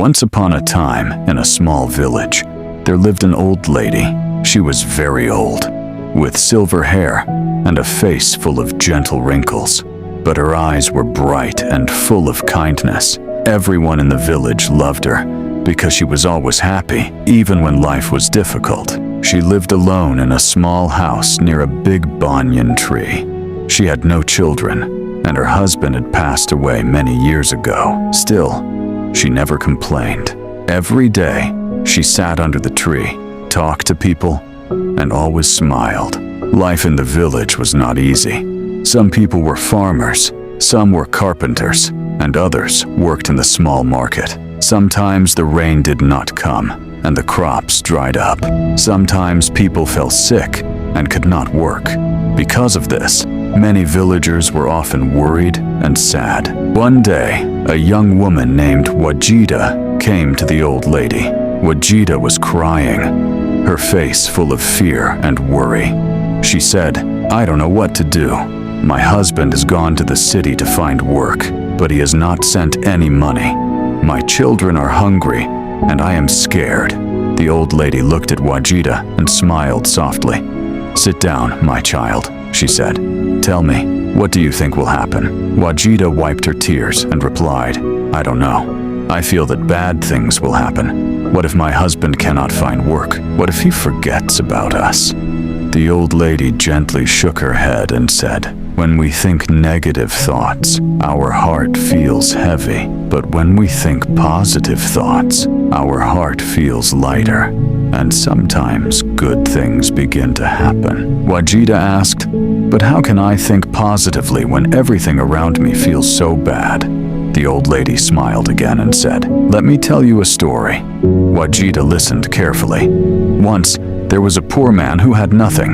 Once upon a time, in a small village, there lived an old lady. She was very old, with silver hair and a face full of gentle wrinkles, but her eyes were bright and full of kindness. Everyone in the village loved her because she was always happy, even when life was difficult. She lived alone in a small house near a big banyan tree. She had no children, and her husband had passed away many years ago. Still, she never complained. Every day, she sat under the tree, talked to people, and always smiled. Life in the village was not easy. Some people were farmers, some were carpenters, and others worked in the small market. Sometimes the rain did not come, and the crops dried up. Sometimes people fell sick and could not work. Because of this, many villagers were often worried and sad. One day, a young woman named Wajida came to the old lady. Wajida was crying, her face full of fear and worry. She said, "I don't know what to do. My husband has gone to the city to find work, but he has not sent any money. My children are hungry, and I am scared." The old lady looked at Wajida and smiled softly. "Sit down, my child," she said. "Tell me, what do you think will happen?" Wajida wiped her tears and replied, "I don't know. I feel that bad things will happen. What if my husband cannot find work? What if he forgets about us?" The old lady gently shook her head and said, "When we think negative thoughts, our heart feels heavy. But when we think positive thoughts, our heart feels lighter. And sometimes good things begin to happen." Wajida asked, "But how can I think positively when everything around me feels so bad?" The old lady smiled again and said, "Let me tell you a story." Wajida listened carefully. Once, there was a poor man who had nothing.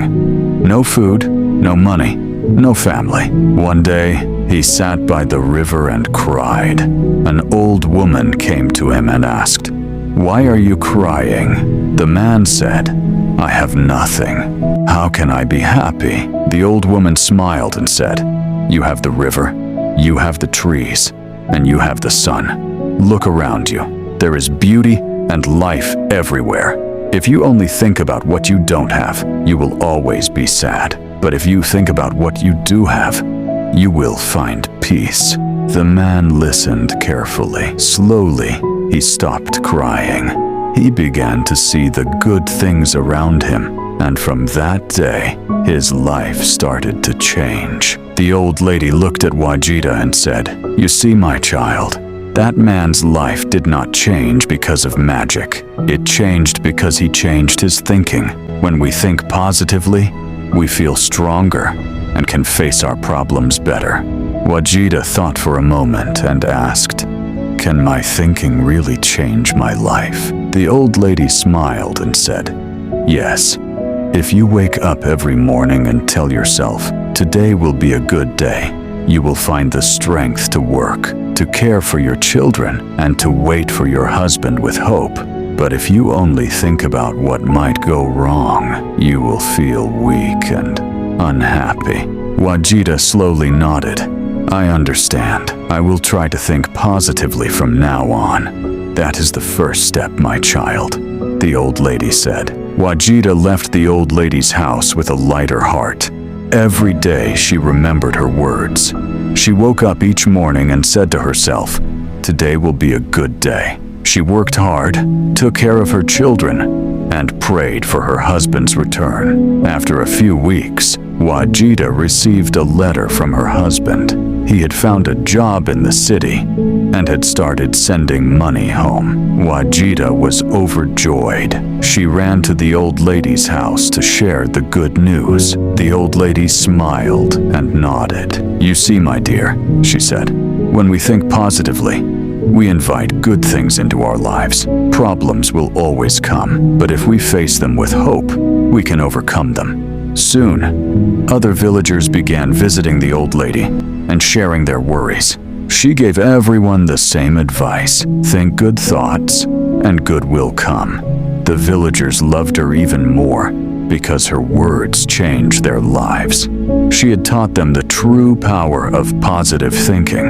No food, no money, no family. One day, he sat by the river and cried. An old woman came to him and asked, "Why are you crying?" The man said, "I have nothing. How can I be happy?" The old woman smiled and said, "You have the river, you have the trees, and you have the sun. Look around you. There is beauty and life everywhere. If you only think about what you don't have, you will always be sad. But if you think about what you do have, you will find peace." The man listened carefully. Slowly, he stopped crying. He began to see the good things around him, and from that day, his life started to change. The old lady looked at Wajida and said, "You see, my child, that man's life did not change because of magic. It changed because he changed his thinking. When we think positively, we feel stronger and can face our problems better." Wajida thought for a moment and asked, "Can my thinking really change my life?" The old lady smiled and said, "Yes. If you wake up every morning and tell yourself, 'Today will be a good day,' you will find the strength to work, to care for your children, and to wait for your husband with hope. But if you only think about what might go wrong, you will feel weak and unhappy." Wajida slowly nodded. "I understand. I will try to think positively from now on. That is the first step, my child," the old lady said. Wajida left the old lady's house with a lighter heart. Every day she remembered her words. She woke up each morning and said to herself, "Today will be a good day." She worked hard, took care of her children, and prayed for her husband's return. After a few weeks, Wajida received a letter from her husband. He had found a job in the city and had started sending money home. Wajida was overjoyed. She ran to the old lady's house to share the good news. The old lady smiled and nodded. "You see, my dear," she said, "when we think positively, we invite good things into our lives. Problems will always come, but if we face them with hope, we can overcome them." Soon, other villagers began visiting the old lady and sharing their worries. She gave everyone the same advice: think good thoughts, and good will come. The villagers loved her even more because her words changed their lives. She had taught them the true power of positive thinking.